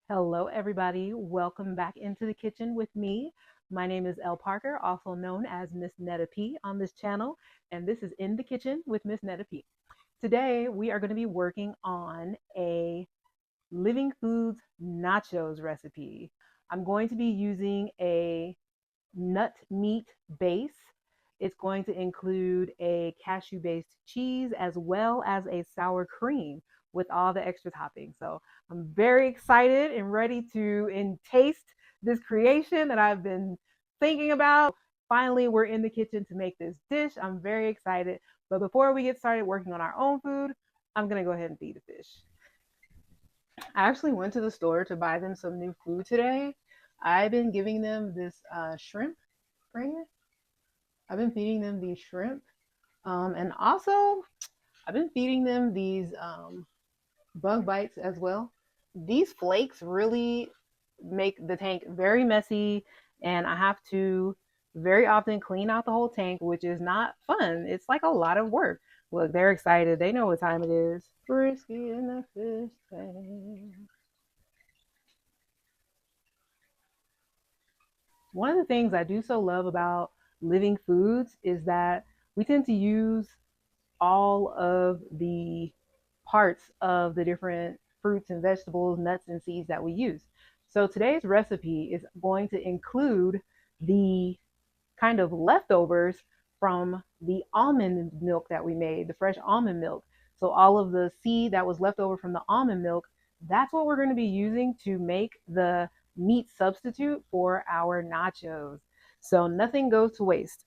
Hello, everybody. Welcome back into the kitchen with me. My name is Elle Parker, also known as Miss Netta P on this channel, and this is In the Kitchen with Miss Netta P. Today, we are going to be working on a Living Foods nachos recipe. I'm going to be using a nut meat base. It's going to include a cashew based cheese as well as a sour cream with all the extra toppings. So I'm very excited and ready to taste this creation that I've been thinking about. Finally, we're in the kitchen to make this dish. I'm very excited. But before we get started working on our own food, I'm going to go ahead and feed the fish. I actually went to the store to buy them some new food today. I've been giving them this shrimp right here. I've been feeding them these shrimp. And also, I've been feeding them these bug bites as well. These flakes really make the tank very messy, and I have to very often clean out the whole tank, which is not fun. It's like a lot of work. Look, they're excited. They know what time it is. Frisky in the fish tank. One of the things I do so love about living foods is that we tend to use all of the parts of the different fruits and vegetables, nuts and seeds that we use. So today's recipe is going to include the kind of leftovers from the almond milk that we made, the fresh almond milk. So all of the seed that was left over from the almond milk, that's what we're going to be using to make the meat substitute for our nachos. So nothing goes to waste.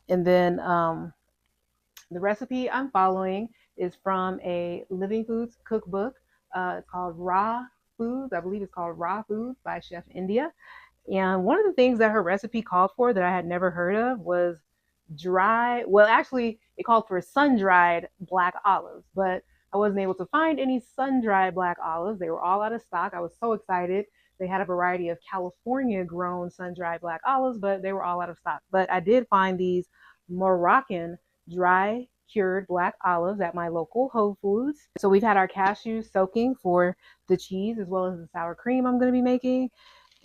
And then the recipe I'm following is from a Living Foods cookbook. It's called Raw Foods. I believe it's called Raw Foods by Chef India. And one of the things that her recipe called for that I had never heard of was actually, it called for sun dried black olives, but I wasn't able to find any sun dried black olives. They were all out of stock. I was so excited. They had a variety of California grown sun dried black olives, but they were all out of stock. But I did find these Moroccan dry cured black olives at my local Whole Foods. So we've had our cashews soaking for the cheese as well as the sour cream I'm going to be making.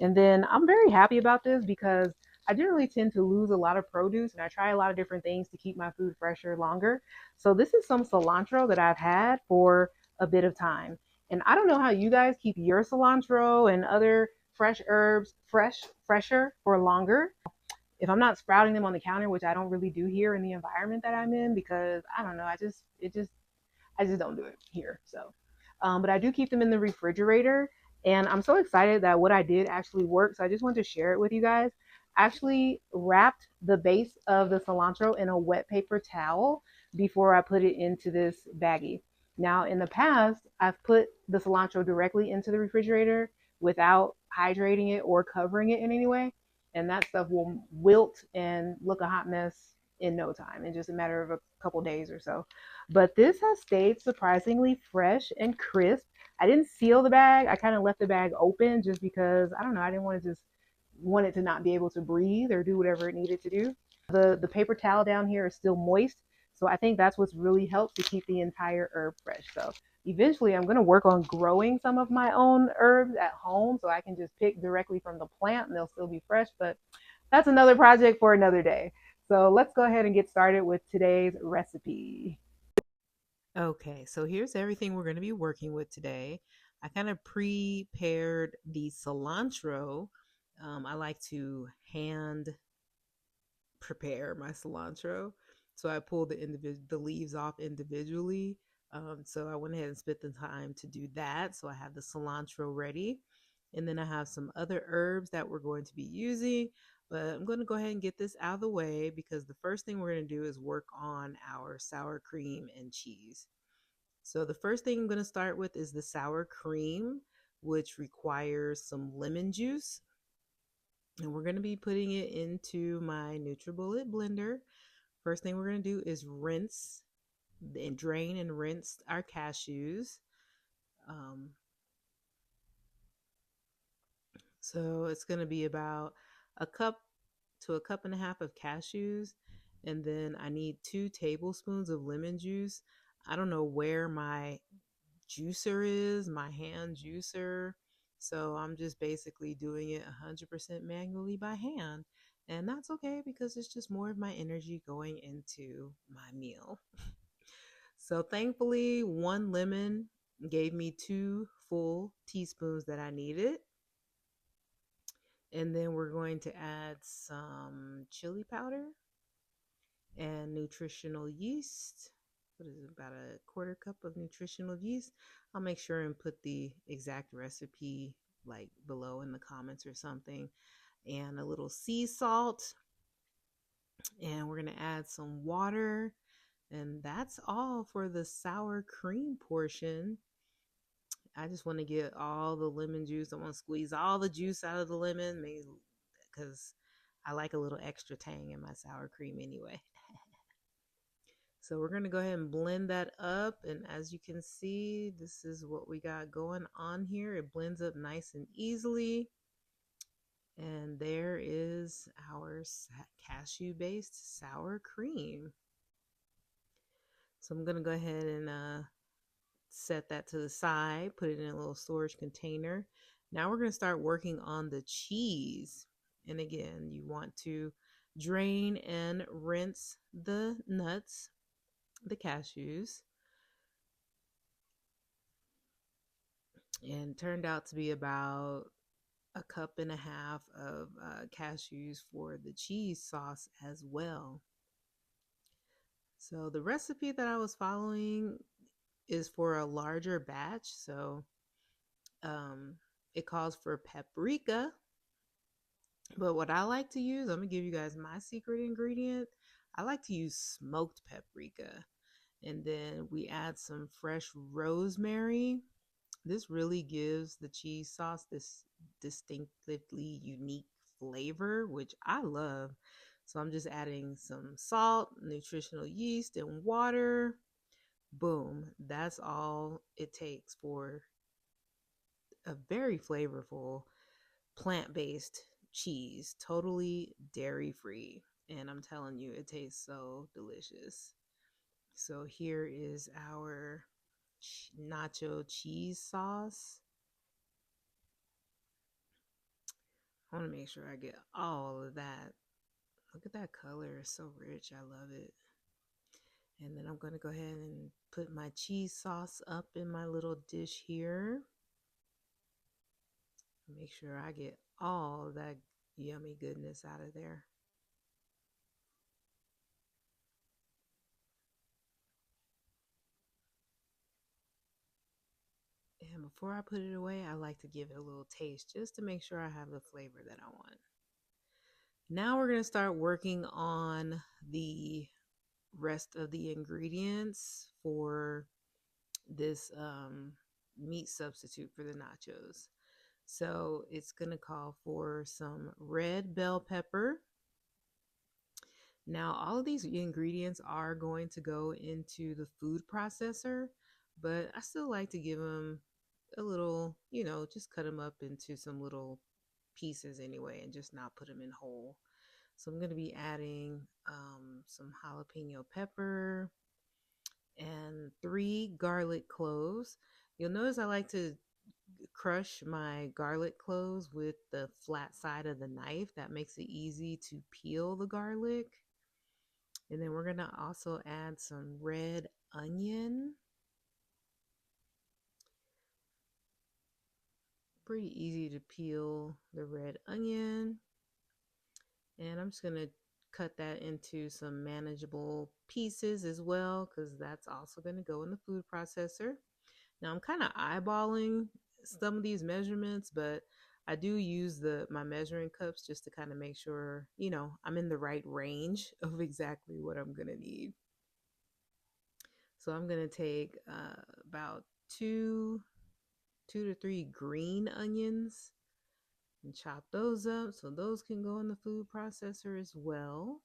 And then I'm very happy about this because I generally tend to lose a lot of produce and I try a lot of different things to keep my food fresher longer. So this is some cilantro that I've had for a bit of time. And I don't know how you guys keep your cilantro and other fresh herbs fresher for longer. If I'm not sprouting them on the counter, which I don't really do here in the environment that I'm in, because I don't know, I just don't do it here. So, but I do keep them in the refrigerator, and I'm so excited that what I did actually worked. So I just wanted to share it with you guys. I actually wrapped the base of the cilantro in a wet paper towel before I put it into this baggie. Now, in the past, I've put the cilantro directly into the refrigerator without hydrating it or covering it in any way, and that stuff will wilt and look a hot mess in no time, in just a matter of a couple days or so. But this has stayed surprisingly fresh and crisp. I didn't seal the bag. I kind of left the bag open just because I don't know. I didn't want to just want it to not be able to breathe or do whatever it needed to do. The paper towel down here is still moist, so I think that's what's really helped to keep the entire herb fresh. So eventually, I'm going to work on growing some of my own herbs at home so I can just pick directly from the plant and they'll still be fresh. But that's another project for another day. So let's go ahead and get started with today's recipe. Okay, so here's everything we're going to be working with today. I kind of prepared the cilantro. I like to hand prepare my cilantro. So I pulled the leaves off individually. So I went ahead and spent the time to do that. So I have the cilantro ready. And then I have some other herbs that we're going to be using. But I'm going to go ahead and get this out of the way because the first thing we're going to do is work on our sour cream and cheese. So the first thing I'm going to start with is the sour cream, which requires some lemon juice. And we're going to be putting it into my NutriBullet blender. First thing we're going to do is rinse and drain and rinse our cashews. Um, so it's going to be about a cup to a cup and a half of cashews. And then I need 2 tablespoons of lemon juice. I don't know where my juicer is, my hand juicer. So I'm just basically doing it 100% manually by hand. And that's okay because it's just more of my energy going into my meal. So thankfully, one lemon gave me 2 full teaspoons that I needed. And then we're going to add some chili powder and nutritional yeast. What is it, about a quarter cup of nutritional yeast? I'll make sure and put the exact recipe like below in the comments or something. And a little sea salt. And we're going to add some water. And that's all for the sour cream portion. I just want to get all the lemon juice. I want to squeeze all the juice out of the lemon because I like a little extra tang in my sour cream anyway. So we're going to go ahead and blend that up. And as you can see, this is what we got going on here. It blends up nice and easily. And there is our cashew-based sour cream. So I'm going to go ahead and set that to the side, put it in a little storage container. Now we're going to start working on the cheese. And again, you want to drain and rinse the nuts, the cashews. And turned out to be about a cup and a half of cashews for the cheese sauce as well. So the recipe that I was following is for a larger batch. So um, it calls for paprika. But what I like to use, I'm going to give you guys my secret ingredient. I like to use smoked paprika. And then we add some fresh rosemary. This really gives the cheese sauce this distinctively unique flavor, which I love. So I'm just adding some salt, nutritional yeast, and water. Boom. That's all it takes for a very flavorful plant-based cheese, totally dairy-free. And I'm telling you, it tastes so delicious. So here is our nacho cheese sauce. I want to make sure I get all of that. Look at that color. It's so rich. I love it. And then I'm going to go ahead and put my cheese sauce up in my little dish here. Make sure I get all that yummy goodness out of there. And before I put it away, I like to give it a little taste just to make sure I have the flavor that I want. Now we're going to start working on the rest of the ingredients for this meat substitute for the nachos. So it's going to call for some red bell pepper. Now, all of these ingredients are going to go into the food processor, but I still like to give them a little, just cut them up into some little pieces anyway and just not put them in whole. So I'm going to be adding some jalapeno pepper and 3 garlic cloves. You'll notice I like to crush my garlic cloves with the flat side of the knife. That makes it easy to peel the garlic. And then we're going to also add some red onion. Pretty easy to peel the red onion. And I'm just going to cut that into some manageable pieces as well, because that's also going to go in the food processor. Now I'm kind of eyeballing some of these measurements, but I do use my measuring cups just to kind of make sure, I'm in the right range of exactly what I'm going to need. So I'm going to take about two to three green onions and chop those up so those can go in the food processor as well.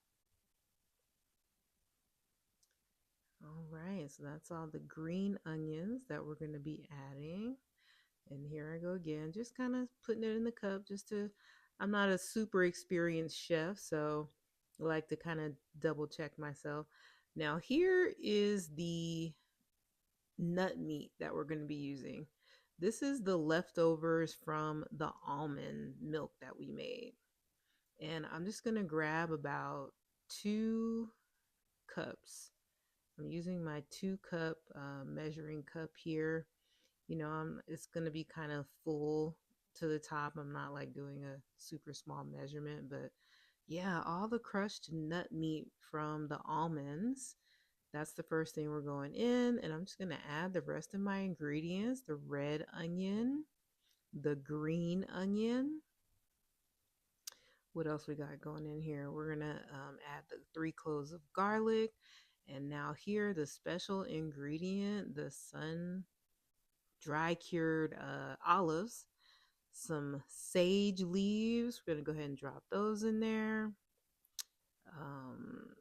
All right, so that's all the green onions that we're going to be adding. And here I go again, just kind of putting it in the cup I'm not a super experienced chef, so I like to kind of double check myself. Now here is the nut meat that we're going to be using. This is the leftovers from the almond milk that we made. And I'm just going to grab about 2 cups. I'm using my 2 cup measuring cup here. It's going to be kind of full to the top. I'm not like doing a super small measurement, but yeah, all the crushed nut meat from the almonds. That's the first thing we're going in. And I'm just going to add the rest of my ingredients: the red onion, the green onion. What else we got going in here? We're going to add the 3 cloves of garlic. And now, here, the special ingredient, the sun dry cured olives, some sage leaves. We're going to go ahead and drop those in there. Um,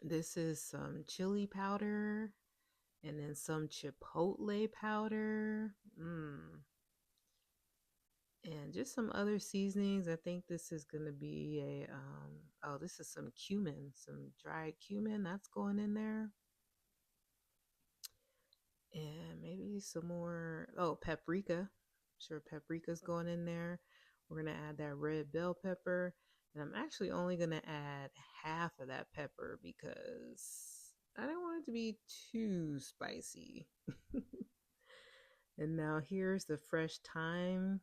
this is some chili powder and then some chipotle powder. And just some other seasonings. I think this is going to be oh, this is some cumin, some dried cumin that's going in there. And maybe some more, oh, paprika. I'm sure paprika's going in there. We're going to add that red bell pepper. And I'm actually only going to add half of that pepper because I don't want it to be too spicy. And now here's the fresh thyme.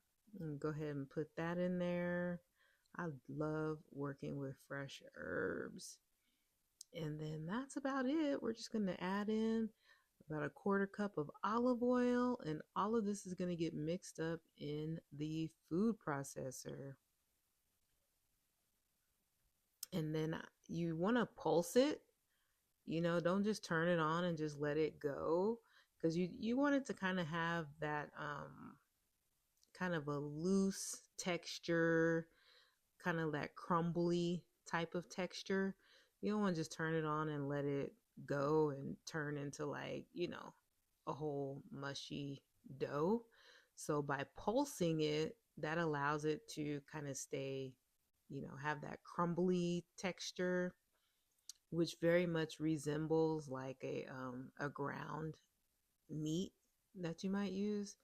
Go ahead and put that in there. I love working with fresh herbs. And then that's about it. We're just going to add in about a quarter cup of olive oil, and all of this is going to get mixed up in the food processor. And then you want to pulse it. Don't just turn it on and just let it go, because you want it to kind of have that kind of a loose texture, kind of that crumbly type of texture. You don't want to just turn it on and let it go and turn into like, a whole mushy dough. So by pulsing it, that allows it to kind of stay, have that crumbly texture, which very much resembles like a ground meat that you might use.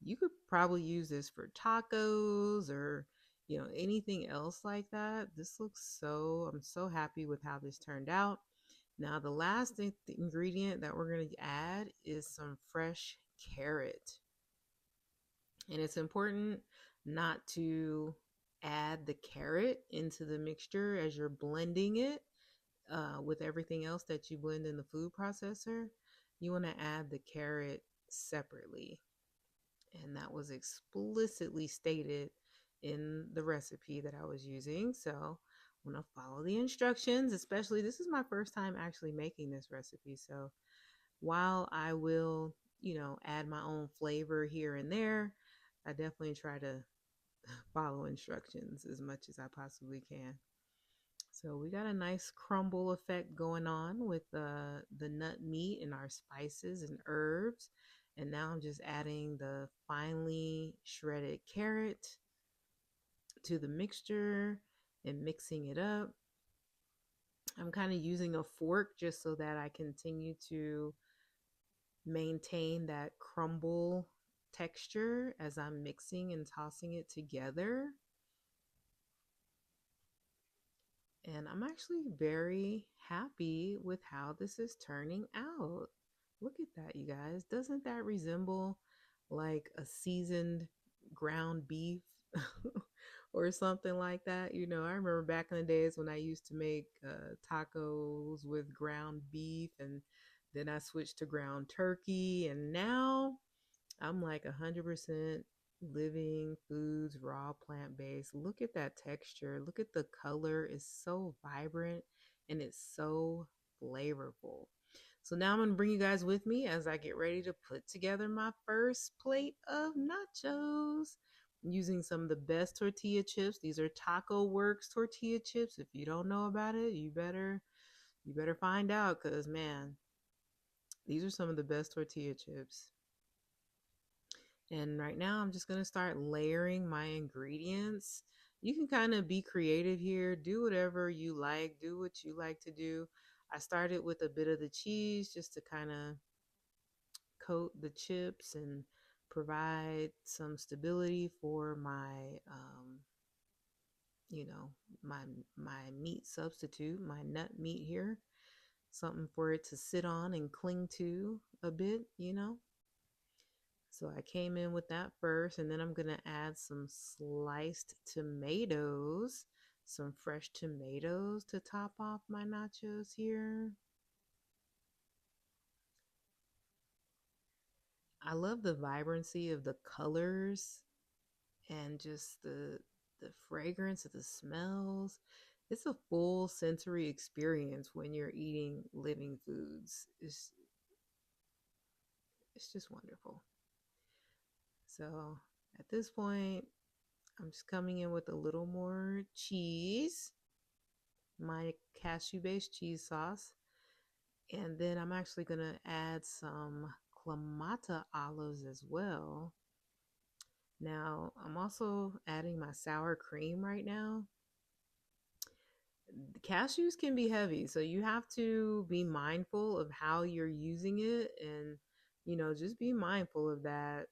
You could probably use this for tacos or anything else like that. I'm so happy with how this turned out. Now the last ingredient that we're going to add is some fresh carrot. And it's important not to add the carrot into the mixture as you're blending it with everything else that you blend in the food processor. You want to add the carrot separately. And that was explicitly stated in the recipe that I was using. So I'm going to follow the instructions. Especially, this is my first time actually making this recipe. So while I will, add my own flavor here and there, I definitely try to follow instructions as much as I possibly can. So we got a nice crumble effect going on with the nut meat and our spices and herbs. And now I'm just adding the finely shredded carrot to the mixture and mixing it up. I'm kind of using a fork just so that I continue to maintain that crumble texture as I'm mixing and tossing it together. And I'm actually very happy with how this is turning out. Look at that, you guys. Doesn't that resemble like a seasoned ground beef or something like that? I remember back in the days when I used to make tacos with ground beef, and then I switched to ground turkey, and now I'm like 100% living foods, raw plant based. Look at that texture. Look at the color. It's so vibrant and it's so flavorful. So now I'm going to bring you guys with me as I get ready to put together my first plate of nachos. I'm using some of the best tortilla chips. These are Taco Works tortilla chips. If you don't know about it, you better find out, cuz man, these are some of the best tortilla chips. And right now, I'm just going to start layering my ingredients. You can kind of be creative here, do whatever you like, do what you like to do. I started with a bit of the cheese just to kind of coat the chips and provide some stability for my you know, my my meat substitute, my nut meat here, something for it to sit on and cling to a bit. So I came in with that first, and then I'm going to add some sliced tomatoes, some fresh tomatoes to top off my nachos here. I love the vibrancy of the colors and just the fragrance of the smells. It's a full sensory experience when you're eating living foods. It's just wonderful. So at this point, I'm just coming in with a little more cheese, my cashew based cheese sauce. And then I'm actually going to add some Clamato olives as well. Now, I'm also adding my sour cream right now. Cashews can be heavy, so you have to be mindful of how you're using it and, just be mindful of that.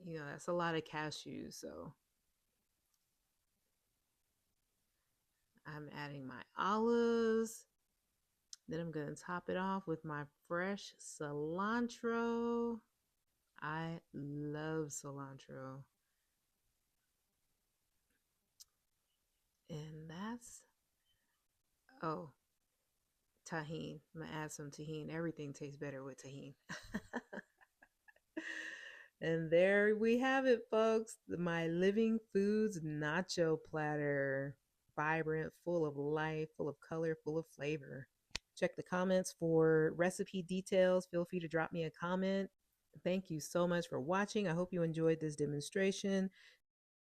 That's a lot of cashews. So I'm adding my olives. Then I'm going to top it off with my fresh cilantro. I love cilantro. And oh, tahine. I'm going to add some tahine. Everything tastes better with tahine. And there we have it, folks. My Living Foods nacho platter. Vibrant, full of life, full of color, full of flavor. Check the comments for recipe details. Feel free to drop me a comment. Thank you so much for watching. I hope you enjoyed this demonstration.